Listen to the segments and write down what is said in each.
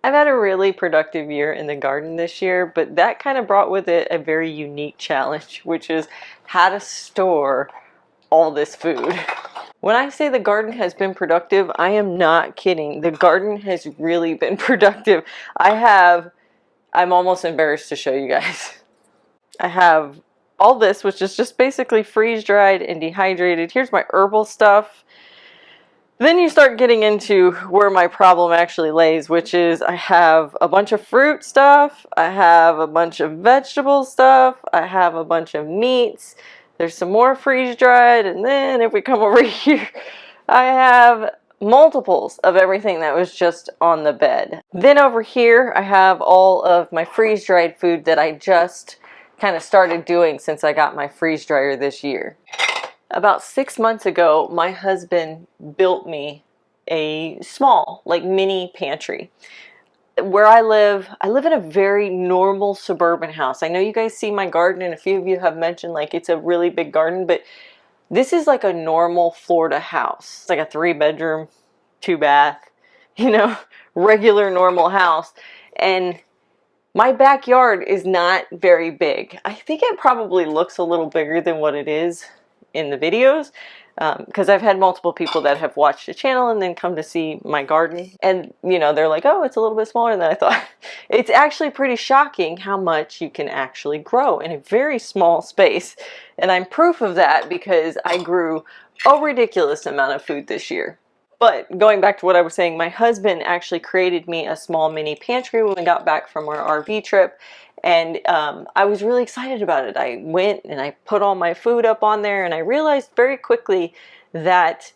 I've had a really productive year in the garden this year, but that kind of brought with it a very unique challenge, which is how to store all this food. When I say the garden has been productive, I am not kidding. The garden has really been productive. I'm almost embarrassed to show you guys. I have all this, which is just basically freeze-dried and dehydrated. Here's my herbal stuff. Then you start getting into where my problem actually lays, which is I have a bunch of fruit stuff, I have a bunch of vegetable stuff, I have a bunch of meats, there's some more freeze-dried, and then if we come over here, I have multiples of everything that was just on the bed. Then over here, I have all of my freeze-dried food that I just kind of started doing since I got my freeze dryer this year. About 6 months ago, my husband built me a small, like mini pantry. Where I live in a very normal suburban house. I know you guys see my garden, and a few of you have mentioned like it's a really big garden, but this is like a normal Florida house. It's like a 3-bedroom, 2-bath, regular normal house. And my backyard is not very big. I think it probably looks a little bigger than what it is in the videos, because I've had multiple people that have watched the channel and then come to see my garden, and they're like, oh, it's a little bit smaller than I thought. It's actually pretty shocking how much you can actually grow in a very small space, and I'm proof of that because I grew a ridiculous amount of food this year. But going back to what I was saying, my husband actually created me a small mini pantry when we got back from our RV trip. And I was really excited about it. I went and I put all my food up on there, and I realized very quickly that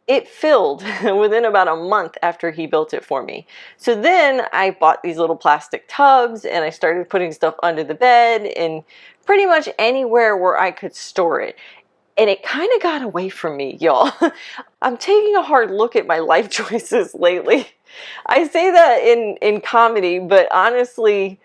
it filled within about a month after he built it for me. So then I bought these little plastic tubs, and I started putting stuff under the bed and pretty much anywhere where I could store it. And it kind of got away from me, y'all. I'm taking a hard look at my life choices lately. I say that in comedy, but honestly,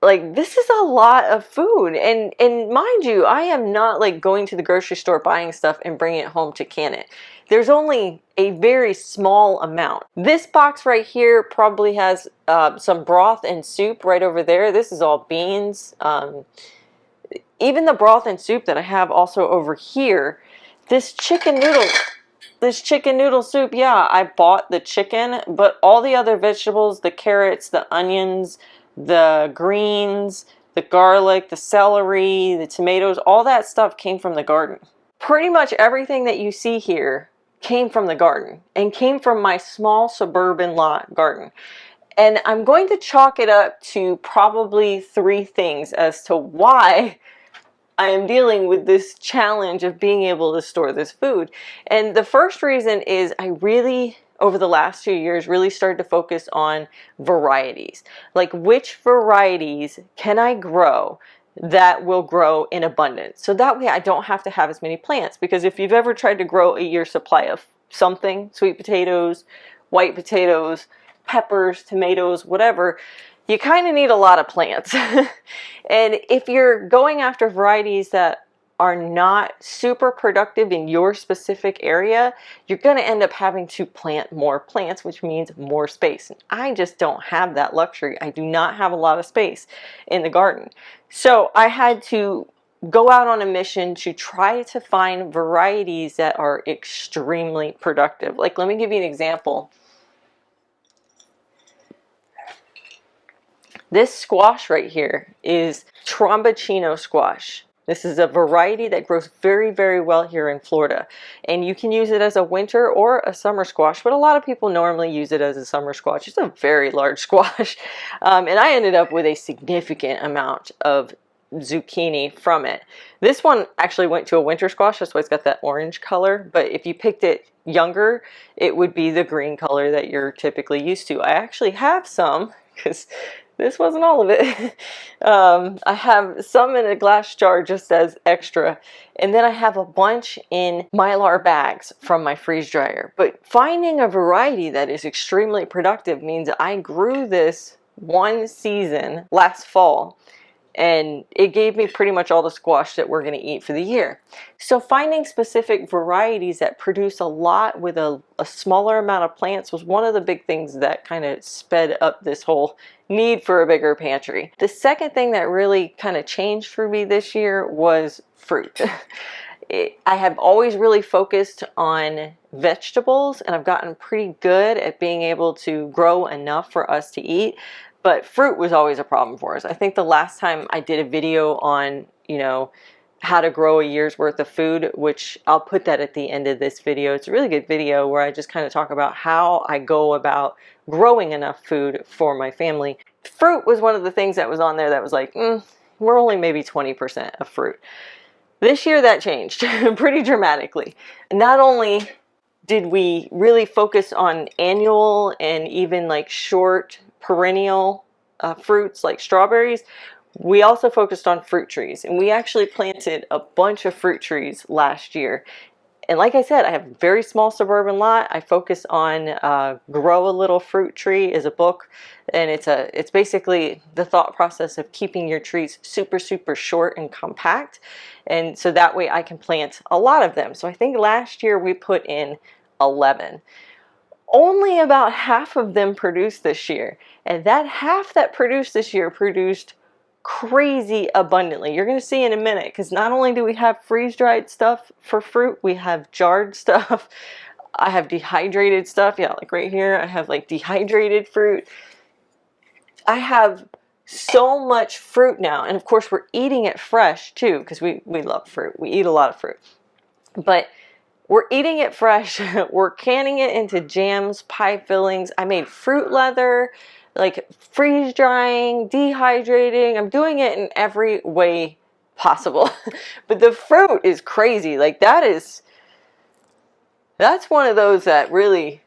like, this is a lot of food. And mind you, I am not like going to the grocery store buying stuff and bringing it home to can it. There's only a very small amount. This box right here probably has some broth and soup right over there. This is all beans. Even the broth and soup that I have also over here, this chicken noodle soup, yeah, I bought the chicken, but all the other vegetables, the carrots, the onions, the greens, the garlic, the celery, the tomatoes, all that stuff came from the garden. Pretty much everything that you see here came from the garden and came from my small suburban lot garden. And I'm going to chalk it up to probably 3 things as to why I am dealing with this challenge of being able to store this food. And the first reason is I really, over the last few years, really started to focus on varieties. Like, which varieties can I grow that will grow in abundance? So that way I don't have to have as many plants. Because if you've ever tried to grow a year's supply of something, sweet potatoes, white potatoes, peppers, tomatoes, whatever, you kind of need a lot of plants. And if you're going after varieties that are not super productive in your specific area, you're going to end up having to plant more plants, which means more space. And I just don't have that luxury. I do not have a lot of space in the garden. So I had to go out on a mission to try to find varieties that are extremely productive. Like, let me give you an example. This squash right here is Tromboncino squash. This is a variety that grows very, very well here in Florida. And you can use it as a winter or a summer squash, but a lot of people normally use it as a summer squash. It's a very large squash. And I ended up with a significant amount of zucchini from it. This one actually went to a winter squash, that's why it's got that orange color. But if you picked it younger, it would be the green color that you're typically used to. I actually have some, because this wasn't all of it. I have some in a glass jar just as extra. And then I have a bunch in Mylar bags from my freeze dryer. But finding a variety that is extremely productive means I grew this one season last fall. and it gave me pretty much all the squash that we're going to eat for the year. So finding specific varieties that produce a lot with a smaller amount of plants was one of the big things that kind of sped up this whole need for a bigger pantry. The second thing that really kind of changed for me this year was fruit. I have always really focused on vegetables, and I've gotten pretty good at being able to grow enough for us to eat. But fruit was always a problem for us. I think the last time I did a video on, you know, how to grow a year's worth of food, which I'll put that at the end of this video. It's a really good video where I just kind of talk about how I go about growing enough food for my family. Fruit was one of the things that was on there that was like, we're only maybe 20% of fruit. This year that changed pretty dramatically. Not only did we really focus on annual and even like short perennial fruits like strawberries, we also focused on fruit trees, and we actually planted a bunch of fruit trees last year. And like I said, I have a very small suburban lot. I focus on Grow a Little Fruit Tree is a book, and it's basically the thought process of keeping your trees super short and compact, and so that way I can plant a lot of them. So I think last year we put in 11. Only about half of them produced this year, and that half that produced this year produced crazy abundantly. You're going to see in a minute, because not only do we have freeze-dried stuff for fruit, we have jarred stuff. I have dehydrated stuff. Yeah, like right here, I have like dehydrated fruit. I have so much fruit now, and of course we're eating it fresh too, because we love fruit. We eat a lot of fruit. But we're eating it fresh. We're canning it into jams, pie fillings. I made fruit leather, like freeze drying, dehydrating. I'm doing it in every way possible. But the fruit is crazy. Like that's one of those that really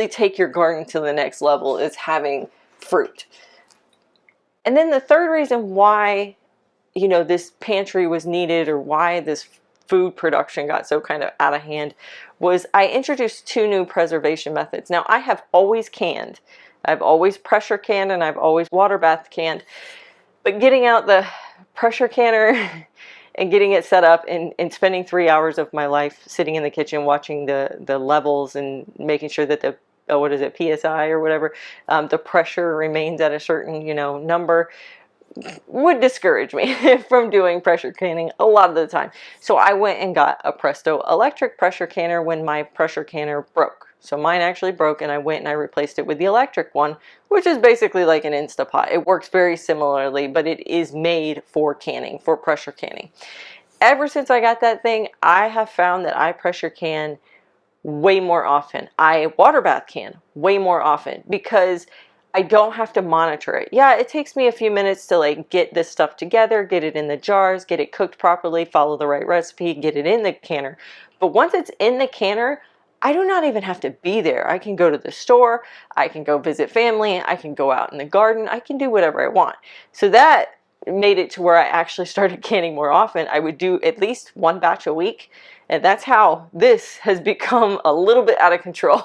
take your garden to the next level, is having fruit. And then the third reason why, you know, this pantry was needed, or why this food production got so kind of out of hand, was I introduced 2 new preservation methods. Now, I have always canned. I've always pressure canned, and I've always water bath canned. But getting out the pressure canner and getting it set up, and spending 3 hours of my life sitting in the kitchen watching the levels and making sure that the what is it, PSI or whatever, the pressure remains at a certain, you know, number, would discourage me from doing pressure canning a lot of the time. So I went and got a Presto electric pressure canner when my pressure canner broke. So mine actually broke, and I went and I replaced it with the electric one, which is basically like an Instapot. It works very similarly, but it is made for canning, for pressure canning. Ever since I got that thing, I have found that I pressure can way more often. I water bath can way more often, because I don't have to monitor it. Yeah, it takes me a few minutes to like get this stuff together, get it in the jars, get it cooked properly, follow the right recipe, get it in the canner. But once it's in the canner, I do not even have to be there. I can go to the store, I can go visit family, I can go out in the garden, I can do whatever I want. So that made it to where I actually started canning more often. I would do at least 1 batch a week. And that's how this has become a little bit out of control.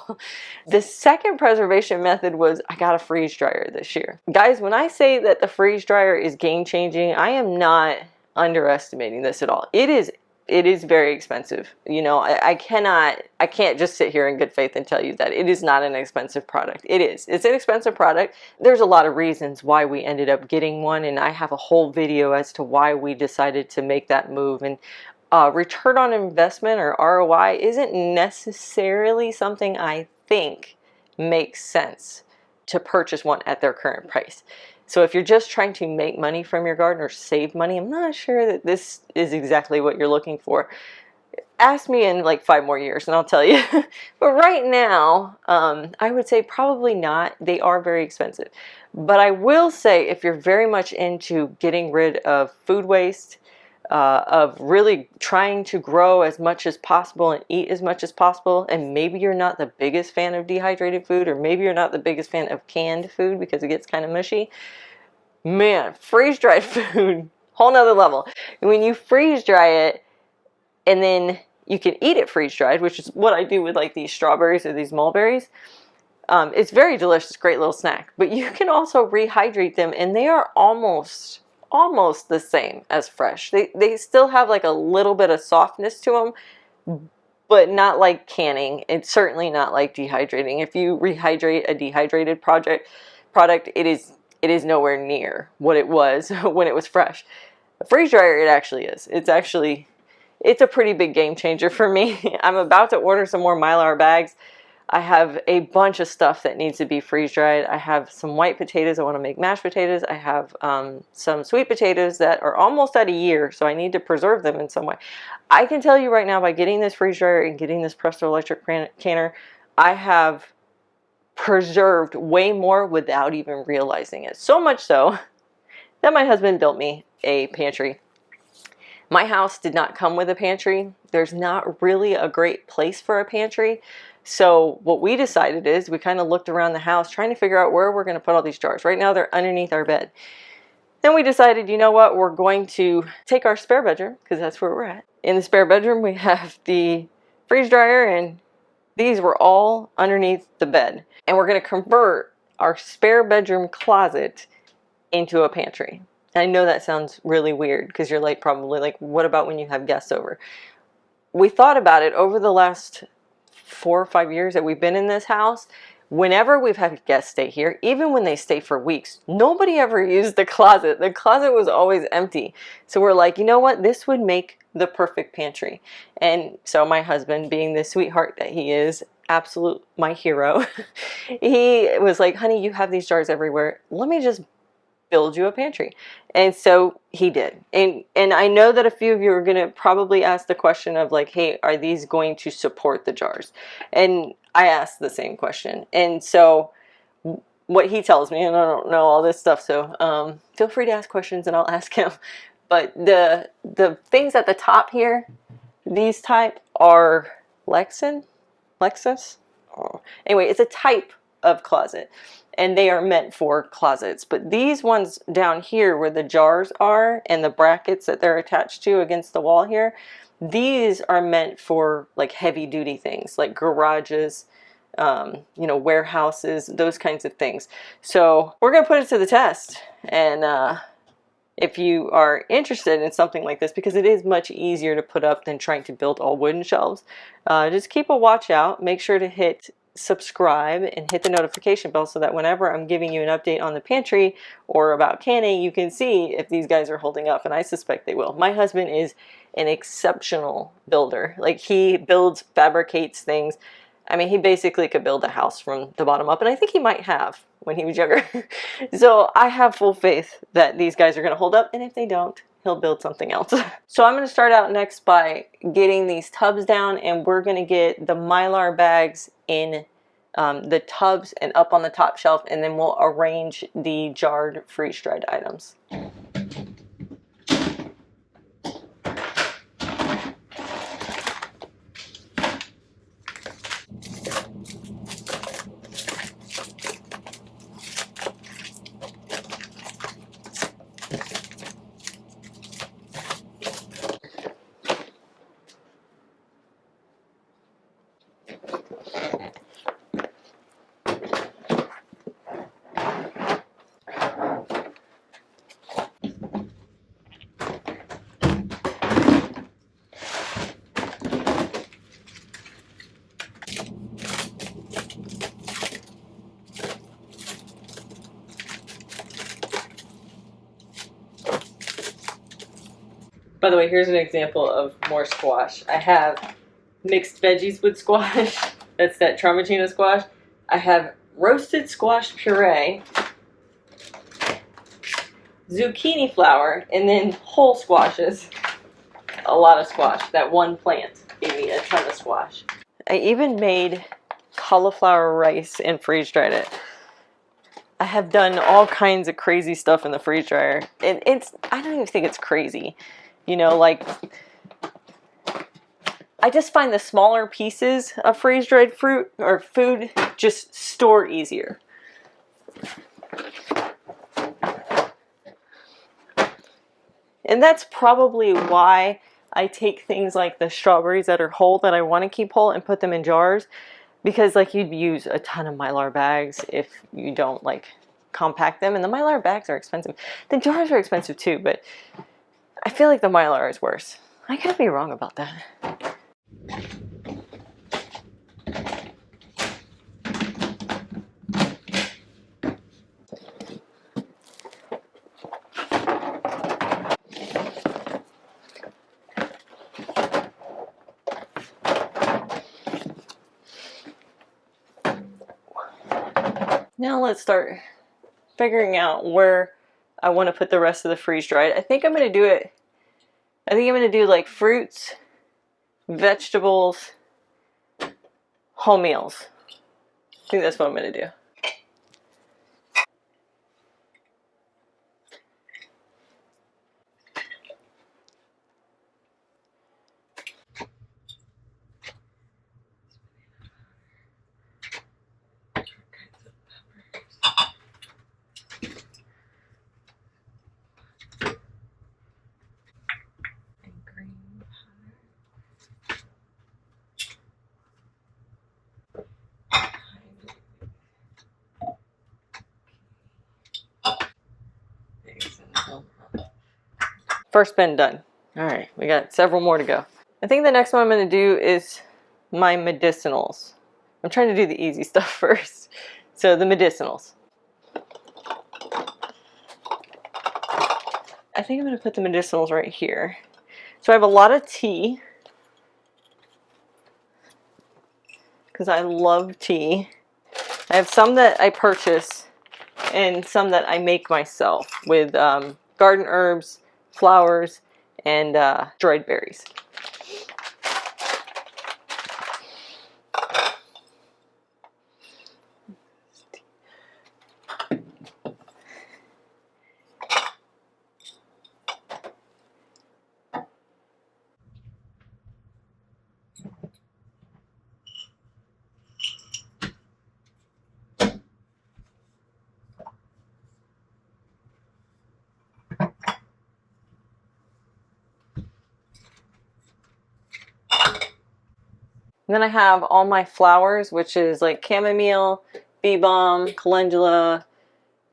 The second preservation method was I got a freeze dryer this year. Guys, when I say that the freeze dryer is game changing, I am not underestimating this at all. It is very expensive. You know, I can't just sit here in good faith and tell you that it is not an expensive product. It is. It's an expensive product. There's a lot of reasons why we ended up getting one, and I have a whole video as to why we decided to make that move. And return on investment, or ROI, isn't necessarily something I think makes sense to purchase one at their current price. So if you're just trying to make money from your garden or save money, I'm not sure that this is exactly what you're looking for. Ask me in like 5 more years and I'll tell you. But right now, I would say probably not. They are very expensive. But I will say, if you're very much into getting rid of food waste, of really trying to grow as much as possible and eat as much as possible, and maybe you're not the biggest fan of dehydrated food, or maybe you're not the biggest fan of canned food because it gets kind of mushy, man, freeze-dried food, whole nother level. And when you freeze dry it, and then you can eat it freeze-dried, which is what I do with like these strawberries or these mulberries, it's very delicious, great little snack. But you can also rehydrate them, and they are almost almost the same as fresh. They still have like a little bit of softness to them, but not like canning. It's certainly not like dehydrating. If you rehydrate a dehydrated product, it is nowhere near what it was when it was fresh. A freeze dryer, it actually is. It's a pretty big game changer for me. I'm about to order some more Mylar bags. I have a bunch of stuff that needs to be freeze dried. I have some white potatoes. I want to make mashed potatoes. I have some sweet potatoes that are almost at a year, so I need to preserve them in some way. I can tell you right now, by getting this freeze dryer and getting this Presto electric canner, I have preserved way more without even realizing it. So much so that my husband built me a pantry. My house did not come with a pantry. There's not really a great place for a pantry. So what we decided is we kind of looked around the house trying to figure out where we're going to put all these jars. Right now they're underneath our bed. Then we decided, you know what, we're going to take our spare bedroom, because that's where we're at. In the spare bedroom we have the freeze dryer, and these were all underneath the bed. And we're going to convert our spare bedroom closet into a pantry. I know that sounds really weird, because you're like, probably like, what about when you have guests over? We thought about it over the last 4 or 5 years that we've been in this house. Whenever we've had guests stay here, even when they stay for weeks, nobody ever used the closet. The closet was always empty. So we're like, you know what? This would make the perfect pantry. And so my husband, being the sweetheart that he is, absolute my hero, he was like, honey, you have these jars everywhere. Let me just build you a pantry. And so he did. And I know that a few of you are going to probably ask the question of like, hey, are these going to support the jars? And I asked the same question. And so what he tells me, and I don't know all this stuff, so feel free to ask questions and I'll ask him. But the things at the top here, these type are Lexus? Oh. Anyway, it's a type of closet, and they are meant for closets. But these ones down here where the jars are and the brackets that they're attached to against the wall here, these are meant for like heavy duty things like garages, you know, warehouses, those kinds of things. So we're gonna put it to the test, and if you are interested in something like this, because it is much easier to put up than trying to build all wooden shelves, just keep a watch out. Make sure to hit subscribe and hit the notification bell so that whenever I'm giving you an update on the pantry or about canning, you can see if these guys are holding up, and I suspect they will. My husband is an exceptional builder. Like, he builds, fabricates things. I mean, he basically could build a house from the bottom up, and I think he might have when he was younger. So I have full faith that these guys are going to hold up, and if they don't, he'll build something else. So I'm going to start out next by getting these tubs down, and we're going to get the Mylar bags in the tubs and up on the top shelf, and then we'll arrange the jarred freeze-dried items. By the way, here's an example of more squash. I have mixed veggies with squash. That's that Tramontina squash. I have roasted squash puree, zucchini flour, and then whole squashes. A lot of squash. That one plant gave me a ton of squash. I even made cauliflower rice and freeze dried it. I have done all kinds of crazy stuff in the freeze dryer. I don't even think it's crazy. You know, like, I just find the smaller pieces of freeze-dried fruit or food just store easier. And that's probably why I take things like the strawberries that are whole, that I want to keep whole, and put them in jars. Because, like, you'd use a ton of Mylar bags if you don't, like, compact them. And the Mylar bags are expensive. The jars are expensive too, but I feel like the Mylar is worse. I could be wrong about that. Now let's start figuring out where I want to put the rest of the freeze dried. I think I'm going to do like fruits, vegetables, whole meals. I think that's what I'm going to do. First bin done. All right, we got several more to go. I think the next one I'm going to do is my medicinals. I'm trying to do the easy stuff first. So the medicinals. I think I'm going to put the medicinals right here. So I have a lot of tea, because I love tea. I have some that I purchase and some that I make myself with garden herbs, flowers, and dried berries. And then I have all my flowers, which is like chamomile, bee balm, calendula,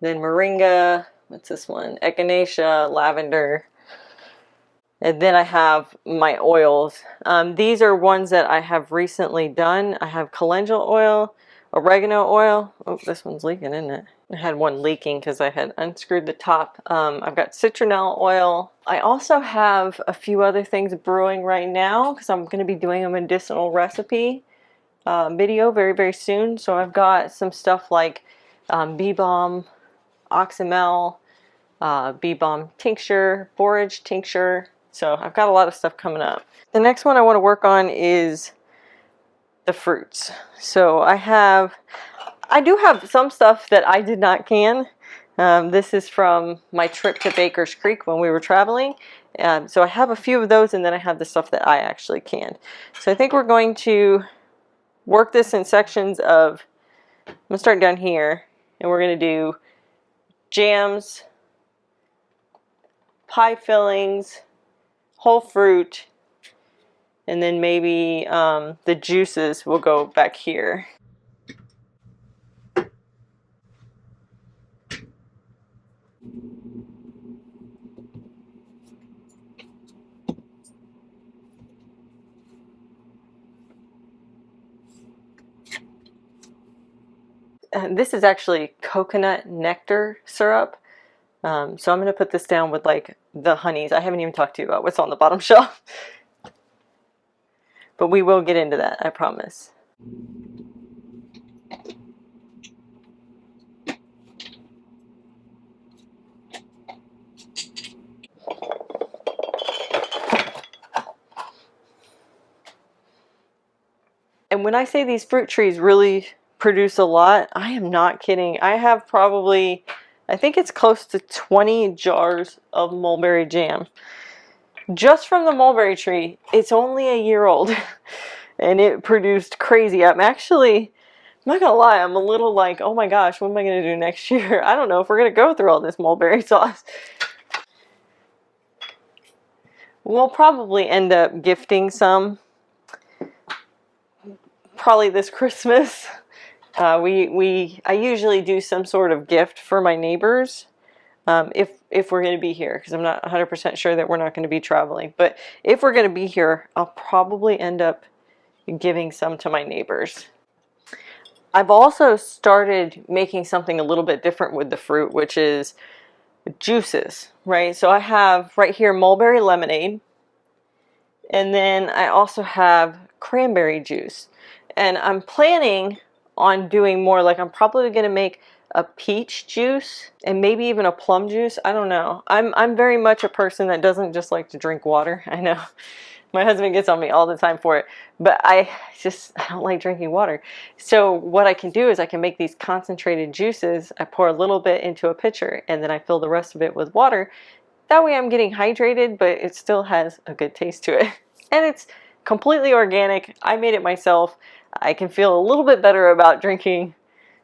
then moringa, what's this one? Echinacea, lavender. And then I have my oils. These are ones that I have recently done. I have calendula oil, oregano oil. Oh, this one's leaking, isn't it? I had one leaking because I had unscrewed the top. I've got citronella oil. I also have a few other things brewing right now because I'm going to be doing a medicinal recipe video very, very soon. So I've got some stuff like bee balm, oxymel, bee balm tincture, borage tincture. So I've got a lot of stuff coming up. The next one I want to work on is the fruits. So I do have some stuff that I did not can. This is from my trip to Baker's Creek when we were traveling. So I have a few of those, and then I have the stuff that I actually canned. So I think we're going to work this in sections of, I'm going to start down here, and we're going to do jams, pie fillings, whole fruit, and then maybe the juices will go back here. This is actually coconut nectar syrup. So I'm going to put this down with like the honeys. I haven't even talked to you about what's on the bottom shelf. But we will get into that, I promise. And when I say these fruit trees really produce a lot, I am not kidding. I have probably, I think it's close to 20 jars of mulberry jam. Just from the mulberry tree. It's only a year old. And it produced crazy. I'm not gonna lie, I'm a little like, oh my gosh, what am I gonna do next year? I don't know if we're gonna go through all this mulberry sauce. We'll probably end up gifting some, probably this Christmas, I usually do some sort of gift for my neighbors if we're going to be here, because I'm not 100% sure that we're not going to be traveling. But if we're going to be here, I'll probably end up giving some to my neighbors. I've also started making something a little bit different with the fruit, which is juices, right? So I have right here mulberry lemonade, and then I also have cranberry juice. And I'm planning on doing more, like I'm probably going to make a peach juice and maybe even a plum juice. I don't know. I'm very much a person that doesn't just like to drink water. I know. My husband gets on me all the time for it, but I don't like drinking water. So what I can do is I can make these concentrated juices. I pour a little bit into a pitcher and then I fill the rest of it with water. That way I'm getting hydrated, but it still has a good taste to it. And it's completely organic. I made it myself. I can feel a little bit better about drinking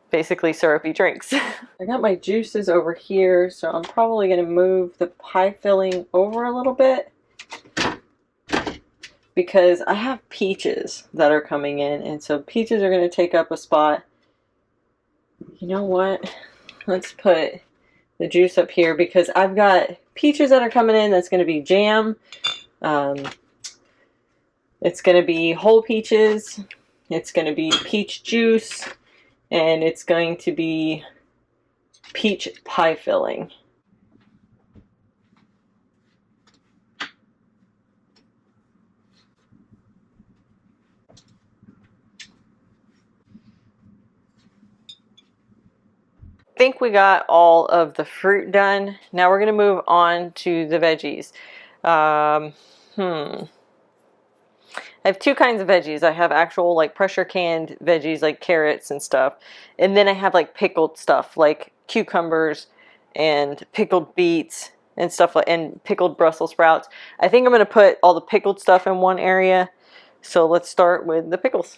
basically syrupy drinks. I got my juices over here, so I'm probably going to move the pie filling over a little bit, because I have peaches that are coming in, and so peaches are going to take up a spot. You know what? Let's put the juice up here, because I've got peaches that are coming in. That's going to be jam. It's going to be whole peaches. It's going to be peach juice. And it's going to be peach pie filling. I think we got all of the fruit done. Now we're going to move on to the veggies. I have two kinds of veggies. I have actual like pressure canned veggies like carrots and stuff. And then I have like pickled stuff like cucumbers and pickled beets and stuff like, and pickled Brussels sprouts. I think I'm going to put all the pickled stuff in one area. So let's start with the pickles.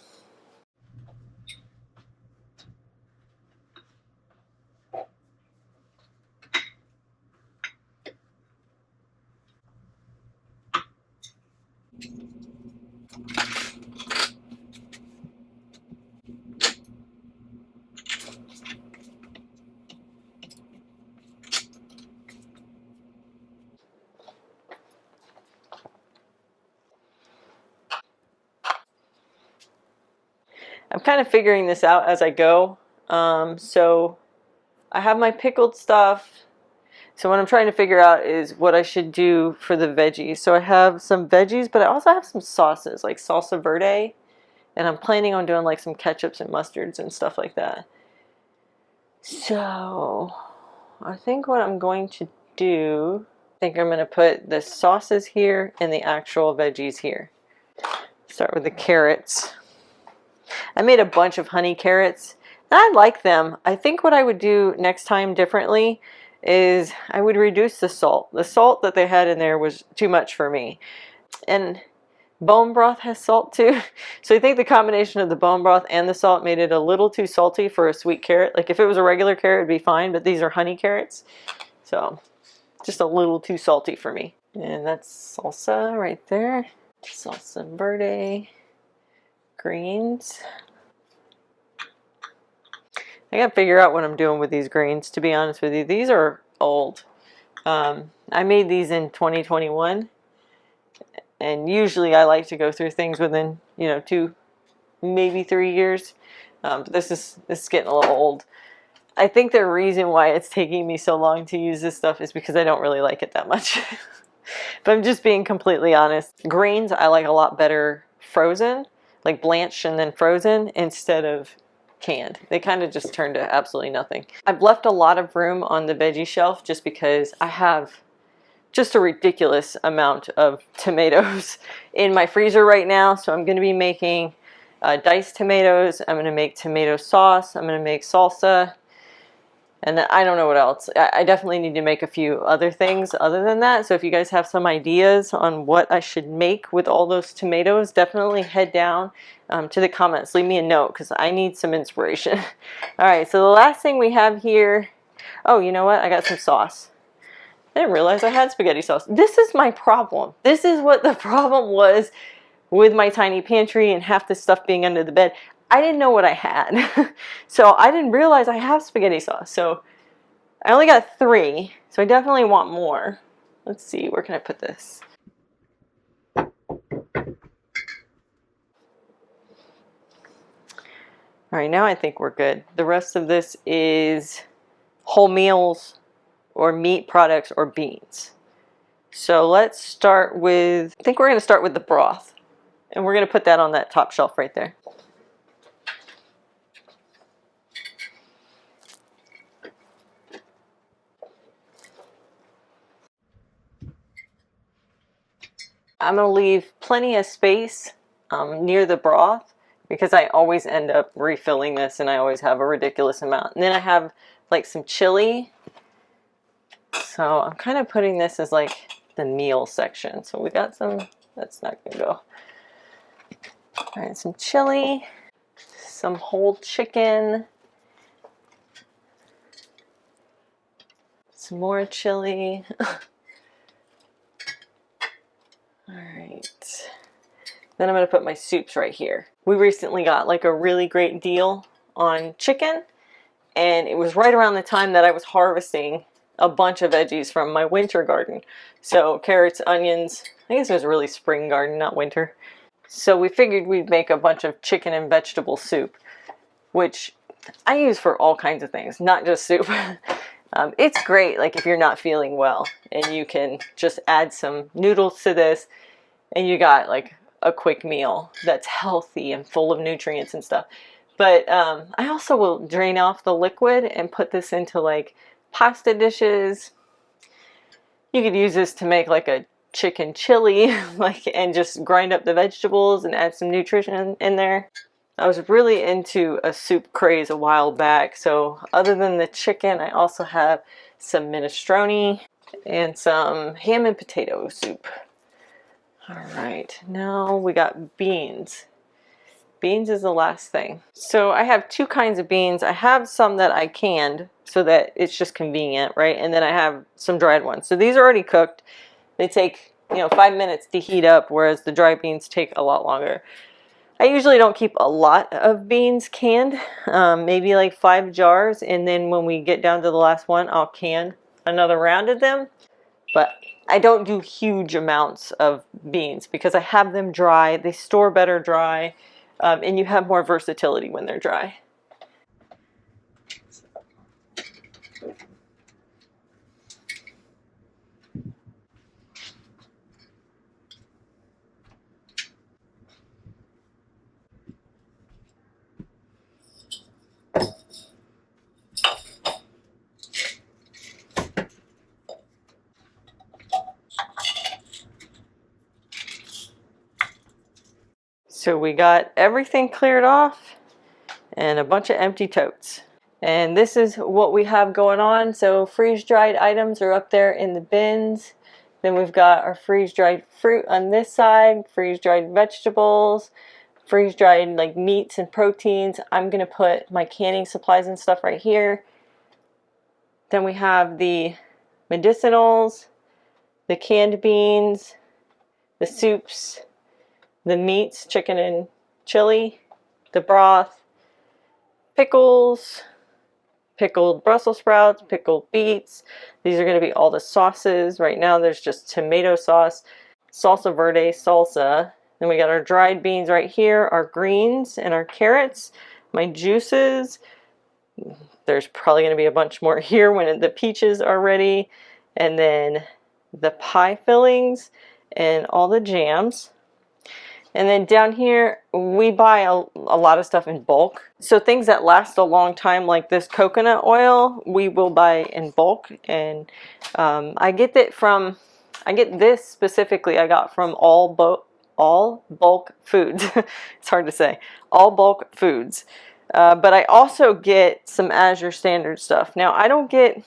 I'm kind of figuring this out as I go. So I have my pickled stuff. So what I'm trying to figure out is what I should do for the veggies. So I have some veggies, but I also have some sauces like salsa verde. And I'm planning on doing like some ketchups and mustards and stuff like that. So I think what I'm going to do, I think I'm going to put the sauces here and the actual veggies here. Start with the carrots. I made a bunch of honey carrots, and I like them. I think what I would do next time differently is I would reduce the salt. The salt that they had in there was too much for me. And bone broth has salt too. So I think the combination of the bone broth and the salt made it a little too salty for a sweet carrot. Like if it was a regular carrot, it'd be fine, but these are honey carrots. So just a little too salty for me. And that's salsa right there. Salsa verde. Greens. I gotta figure out what I'm doing with these greens, to be honest with you. These are old. I made these in 2021, and usually I like to go through things within, 2, maybe 3 years. But this is getting a little old. I think the reason why it's taking me so long to use this stuff is because I don't really like it that much. But I'm just being completely honest. Greens I like a lot better frozen, like blanched and then frozen, instead of canned. They kind of just turn to absolutely nothing. I've left a lot of room on the veggie shelf just because I have just a ridiculous amount of tomatoes in my freezer right now. So I'm going to be making diced tomatoes. I'm going to make tomato sauce. I'm going to make salsa. And then I don't know what else. I definitely need to make a few other things other than that. So if you guys have some ideas on what I should make with all those tomatoes, definitely head down to the comments. Leave me a note because I need some inspiration. All right, so the last thing we have here. Oh, you know what? I got some sauce. I didn't realize I had spaghetti sauce. This is my problem. This is what the problem was with my tiny pantry and half the stuff being under the bed. I didn't know what I had. So I didn't realize I have spaghetti sauce. So I only got 3, so I definitely want more. Let's see, where can I put this? All right, now I think we're good. The rest of this is whole meals or meat products or beans. So let's start with, I think we're going to start with the broth. And we're going to put that on that top shelf right there. I'm going to leave plenty of space near the broth because I always end up refilling this and I always have a ridiculous amount. And then I have like some chili. So I'm kind of putting this as like the meal section. So we got some, that's not going to go. All right, some chili, some whole chicken, some more chili. All right. Then I'm going to put my soups right here. We recently got like a really great deal on chicken, and it was right around the time that I was harvesting a bunch of veggies from my winter garden. So carrots, onions, I guess it was really spring garden, not winter. So we figured we'd make a bunch of chicken and vegetable soup, which I use for all kinds of things, not just soup. It's great like if you're not feeling well and you can just add some noodles to this and you got like a quick meal that's healthy and full of nutrients and stuff. But I also will drain off the liquid and put this into like pasta dishes. You could use this to make like a chicken chili like, and just grind up the vegetables and add some nutrition in there. I was really into a soup craze a while back, so other than the chicken, I also have some minestrone and some ham and potato soup. All right, now we got beans. Beans is the last thing. So I have 2 kinds of beans. I have some that I canned so that it's just convenient, right? And then I have some dried ones. So these are already cooked. They take, 5 minutes to heat up, whereas the dry beans take a lot longer. I usually don't keep a lot of beans canned, maybe like 5 jars, and then when we get down to the last one, I'll can another round of them. But I don't do huge amounts of beans because I have them dry. They store better dry, and you have more versatility when they're dry. So we got everything cleared off and a bunch of empty totes. And this is what we have going on. So freeze-dried items are up there in the bins. Then we've got our freeze-dried fruit on this side, freeze-dried vegetables, freeze-dried like meats and proteins. I'm gonna put my canning supplies and stuff right here. Then we have the medicinals, the canned beans, the soups, the meats, chicken and chili, the broth, pickles, pickled Brussels sprouts, pickled beets. These are going to be all the sauces. Right now there's just tomato sauce, salsa verde salsa. Then we got our dried beans right here, our greens and our carrots, my juices. There's probably going to be a bunch more here when the peaches are ready. And then the pie fillings and all the jams. And then down here, we buy a lot of stuff in bulk. So things that last a long time, like this coconut oil, we will buy in bulk. And I get this specifically, I got from All Bulk Foods. It's hard to say. All Bulk Foods. But I also get some Azure Standard stuff. Now, I don't get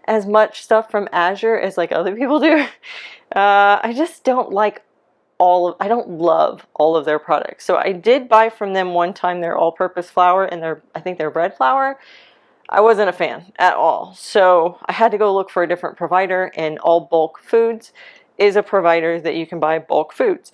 as much stuff from Azure as like other people do. I just don't like I don't love all of their products. So I did buy from them one time their all-purpose flour and I think their bread flour. I wasn't a fan at all. So I had to go look for a different provider, and All Bulk Foods is a provider that you can buy bulk foods.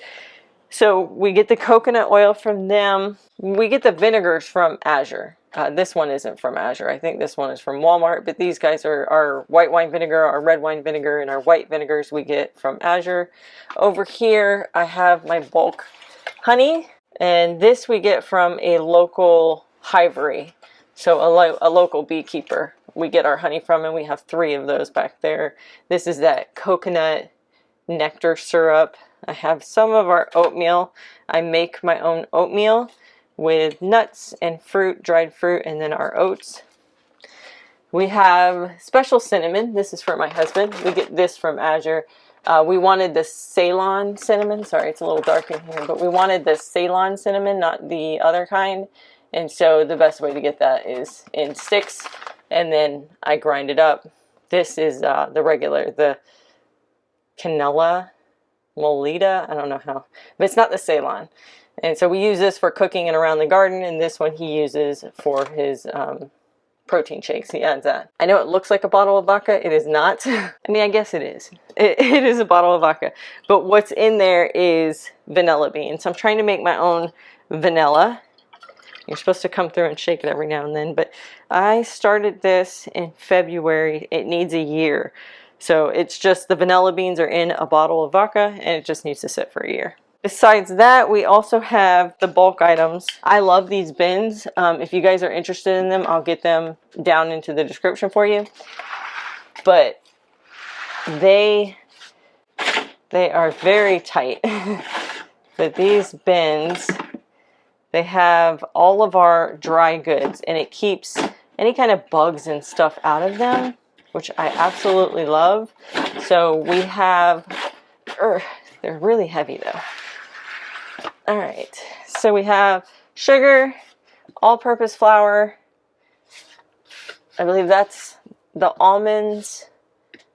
So we get the coconut oil from them. We get the vinegars from Azure. This one isn't from Azure. I think this one is from Walmart, but these guys are our white wine vinegar, our red wine vinegar, and our white vinegars we get from Azure. Over here, I have my bulk honey, and this we get from a local hivery. So a local beekeeper we get our honey from, and we have 3 of those back there. This is that coconut nectar syrup. I have some of our oatmeal. I make my own oatmeal with nuts and fruit, dried fruit, and then our oats. We have special cinnamon. This is for my husband. We get this from Azure. We wanted the Ceylon cinnamon. Sorry, it's a little dark in here, but we wanted the Ceylon cinnamon, not the other kind. And so the best way to get that is in sticks, and then I grind it up. This is the regular, the Canela Molita. I don't know how, but it's not the Ceylon. And so we use this for cooking and around the garden, and this one he uses for his protein shakes. He adds that. I know it looks like a bottle of vodka. It is not. I mean, I guess it is. It is a bottle of vodka. But what's in there is vanilla beans. So I'm trying to make my own vanilla. You're supposed to come through and shake it every now and then. But I started this in February. It needs a year. So it's just the vanilla beans are in a bottle of vodka, and it just needs to sit for a year. Besides that, we also have the bulk items. I love these bins. If you guys are interested in them, I'll get them down into the description for you. But they are very tight. But these bins, they have all of our dry goods, and it keeps any kind of bugs and stuff out of them, which I absolutely love. So we have, they're really heavy though. All right, so we have sugar, all-purpose flour. I believe that's the almonds,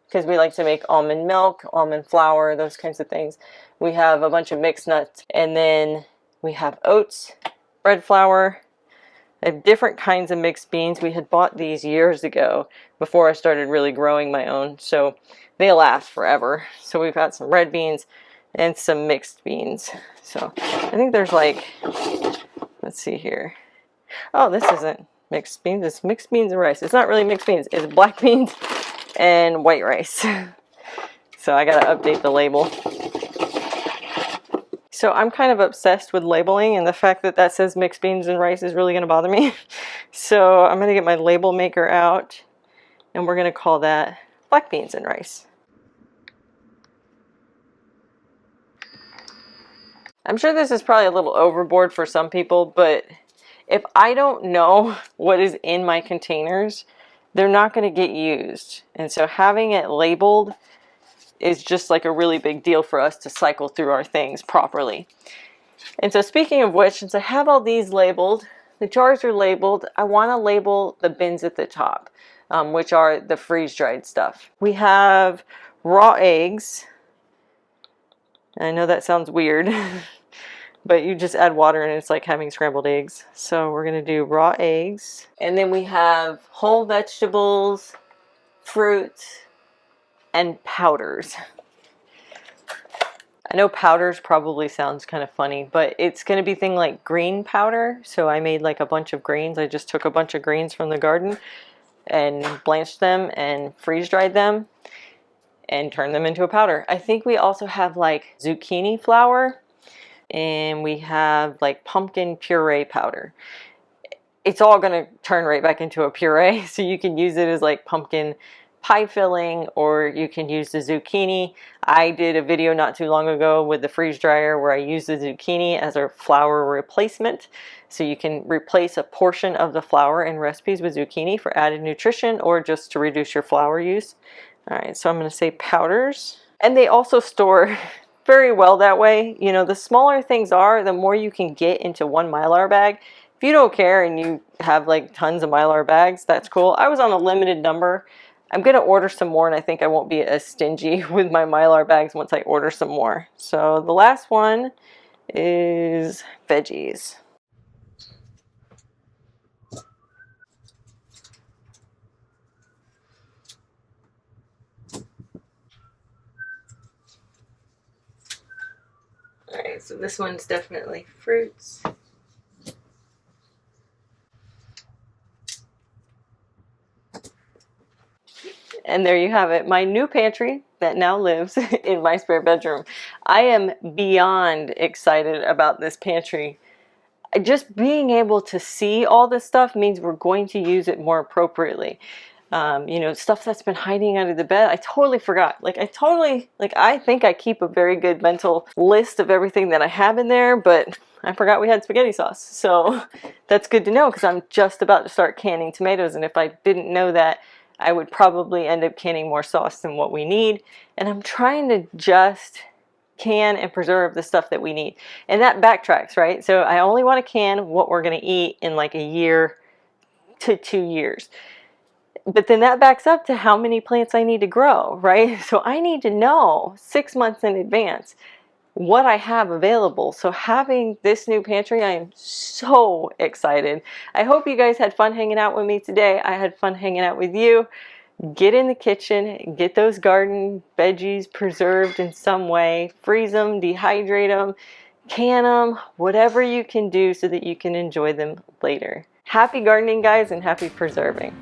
because we like to make almond milk, almond flour, those kinds of things. We have a bunch of mixed nuts, and then we have oats, bread flour. I have different kinds of mixed beans. We had bought these years ago before I started really growing my own, so they last forever. So we've got some red beans and some mixed beans. So I think there's like, let's see here. Oh, this isn't mixed beans. It's mixed beans and rice. It's not really mixed beans. It's black beans and white rice. So I gotta update the label. So I'm kind of obsessed with labeling, and the fact that that says mixed beans and rice is really gonna bother me. So I'm gonna get my label maker out, and we're gonna call that black beans and rice. I'm sure this is probably a little overboard for some people, but if I don't know what is in my containers, they're not going to get used. And so having it labeled is just like a really big deal for us to cycle through our things properly. And so speaking of which, since I have all these labeled, the jars are labeled, I want to label the bins at the top, which are the freeze-dried stuff. We have raw eggs. I know that sounds weird. But you just add water and it's like having scrambled eggs. So we're going to do raw eggs. And then we have whole vegetables, fruit, and powders. I know powders probably sounds kind of funny, but it's going to be thing like green powder. So I made like a bunch of greens. I just took a bunch of greens from the garden and blanched them and freeze-dried them and turned them into a powder. I think we also have like zucchini flour. And we have like pumpkin puree powder. It's all going to turn right back into a puree, so you can use it as like pumpkin pie filling, or you can use the zucchini. I did a video not too long ago with the freeze dryer where I used the zucchini as a flour replacement. So you can replace a portion of the flour in recipes with zucchini for added nutrition, or just to reduce your flour use. All right, so I'm going to say powders. And they also store very well that way. You know, the smaller things are, the more you can get into one Mylar bag. If you don't care and you have like tons of Mylar bags, that's cool. I was on a limited number. I'm going to order some more, and I think I won't be as stingy with my Mylar bags once I order some more. So the last one is veggies. Alright, So this one's definitely fruits. And there you have it, my new pantry that now lives in my spare bedroom. I am beyond excited about this pantry. Just being able to see all this stuff means we're going to use it more appropriately. You know, stuff that's been hiding under the bed, I totally forgot. Like I think I keep a very good mental list of everything that I have in there, but I forgot we had spaghetti sauce. So that's good to know because I'm just about to start canning tomatoes, and if I didn't know that, I would probably end up canning more sauce than what we need. And I'm trying to just can and preserve the stuff that we need. And that backtracks, right? So I only want to can what we're going to eat in like a year to 2 years. But then that backs up to how many plants I need to grow, right? So I need to know 6 months in advance what I have available. So having this new pantry, I am so excited. I hope you guys had fun hanging out with me today. I had fun hanging out with you. Get in the kitchen, get those garden veggies preserved in some way, freeze them, dehydrate them, can them, whatever you can do so that you can enjoy them later. Happy gardening, guys, and happy preserving.